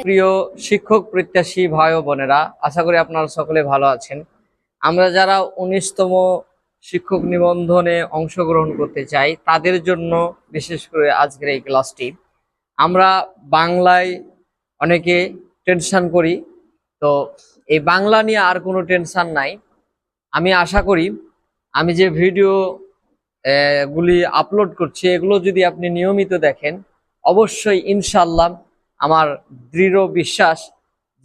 প্রিয় শিক্ষক প্রত্যাশী ভাই ও বোনেরা, আশা করি আপনারা সকলে ভালো আছেন। আমরা যারা 19তম শিক্ষক নিবন্ধনে অংশগ্রহণ করতে চাই তাদের জন্য বিশেষ করে আজকের এই ক্লাসটি। আমরা বাংলায় অনেকে টেনশন করি, তো এই বাংলা নিয়ে আর কোনো টেনশন নাই। আমি আশা করি আমি যে ভিডিও গুলি আপলোড করছি এগুলো যদি আপনি নিয়মিত দেখেন, অবশ্যই ইনশাল্লাহ আমার দৃঢ় বিশ্বাস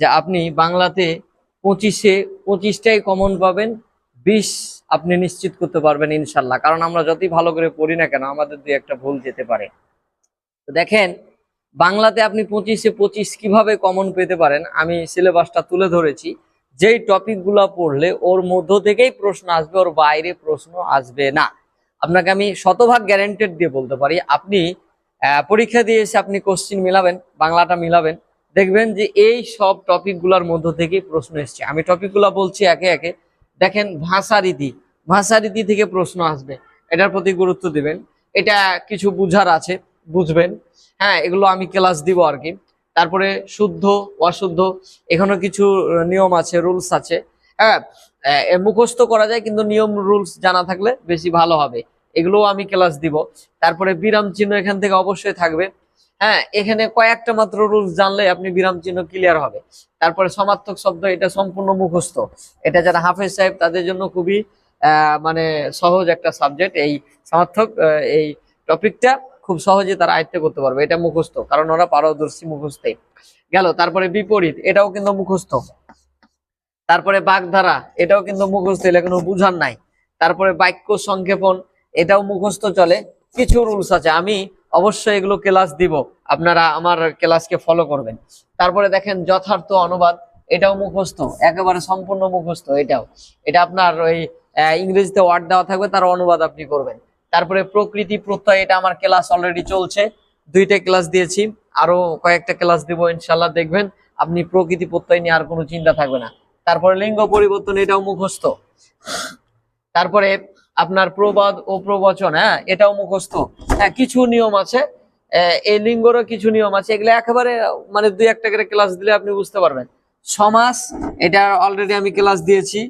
যে আপনি বাংলাতে 25টাই কমন পাবেন, 20 আপনি নিশ্চিত করতে পারবেন ইনশাল্লাহ। কারণ আমরা যতই ভালো করে পড়ি না কেন আমাদের দুই একটা ভুল যেতে পারে। তো দেখেন, বাংলাতে আপনি 25 কিভাবে কমন পেতে পারেন আমি সিলেবাসটা তুলে ধরেছি। যেই টপিকগুলো পড়লে ওর মধ্য থেকেই প্রশ্ন আসবে, ওর বাইরে প্রশ্ন আসবে না। আপনাকে আমি শতভাগ গ্যারান্টেড দিয়ে বলতে পারি। আপনি পরীক্ষা দিয়ে এসে আপনি কোশ্চিন মিলাবেন, বাংলাটা মিলাবেন, দেখবেন যে এই সব টপিকগুলোর মধ্য থেকেই প্রশ্ন এসছে। আমি টপিকগুলো বলছি একে একে। দেখেন, ভাষারীতি থেকে প্রশ্ন আসবে, এটার প্রতি গুরুত্ব দিবেন। এটা কিছু বুঝার আছে, বুঝবেন। হ্যাঁ, এগুলো আমি ক্লাস দিব আর কি। তারপরে শুদ্ধ অশুদ্ধ, এখানেও কিছু নিয়ম আছে, রুলস আছে। হ্যাঁ, মুখস্থ করা যায় কিন্তু নিয়ম রুলস জানা থাকলে বেশি ভালো হবে, এগুলোও আমি ক্লাস দিব। তারপরে বিরাম চিহ্ন এখান থেকে অবশ্যই থাকবে। হ্যাঁ, এখানে কয়েকটা মাত্র রুলস জানলে আপনি বিরাম চিহ্ন ক্লিয়ার হবে। তারপরে সমার্থক শব্দ, এটা সম্পূর্ণ মুখস্থ। এটা যারা হাফেজ সাহেব তাদের জন্য খুবই মানে সহজ একটা সাবজেক্ট। এই সমার্থক এই টপিকটা খুব সহজে তারা আয়ত্ত করতে পারবে, এটা মুখস্থ, কারণ ওরা পারদর্শী মুখস্থে গেল। তারপরে বিপরীত, এটাও কিন্তু মুখস্থ। তারপরে বাগধারা, এটাও কিন্তু মুখস্থ, এলে কোনো বুঝার নাই। তারপরে বাক্য সংক্ষেপণ, এটাও মুখস্থ চলে। কিছু রুলস আছে, আমি অবশ্যই এগুলো ক্লাস দিব, আপনারা আমার ক্লাসকে ফলো করবেন। তারপরে দেখেন যথার্থ অনুবাদ, এটাও মুখস্থ, একেবারে সম্পূর্ণ মুখস্থ। এটা আপনার ওই ইংরেজিতে ওয়ার্ড দেওয়া থাকবে, তার অনুবাদ আপনি করবেন। তারপরে প্রকৃতি প্রত্যয়, এটা আমার ক্লাস অলরেডি চলছে, 2টা ক্লাস দিয়েছি, আরো কয়েকটা ক্লাস দিব ইনশাল্লাহ। দেখবেন আপনি প্রকৃতি প্রত্যয় নিয়ে আর কোনো চিন্তা থাকবে না। তারপরে লিঙ্গ পরিবর্তন, এটাও মুখস্থ। তারপরে আপনার প্রবাদ ও প্রবচন, হ্যাঁ, এটাও মুখস্থ। হ্যাঁ, কিছু নিয়ম আছে, এই লিঙ্গরও কিছু নিয়ম আছে, এগুলো একেবারে মানে 2-1টা করে ক্লাস দিলে আপনি বুঝতে পারবেন। সমাস, এটা অলরেডি আমি ক্লাস দিয়েছি।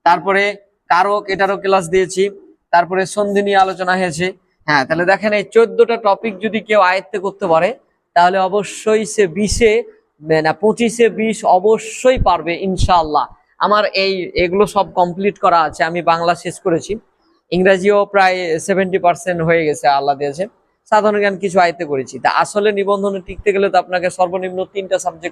তারপরে কারক, এটারও ক্লাস দিয়েছি। তারপরে সন্ধি নিয়ে আলোচনা হয়েছে। হ্যাঁ, তাহলে দেখেন এই 14টা টপিক যদি কেউ আয়ত্তে করতে পারে তাহলে অবশ্যই সে 20-এ না 25-এ 20 অবশ্যই পারবে ইনশাআল্লাহ। আমার এগুলো সব কমপ্লিট করা আছে, আমি বাংলা শেষ করেছি, ইংরেজিও প্রায় 70% হয়ে গেছে, আল্লাহ দিয়েছে। সাধারণ জ্ঞান কিছু আয়ত্তে করেছি। তা আসলে নিবন্ধনে টিকতে গেলে তো আপনাকে সর্বনিম্ন 3টা সাবজেক্ট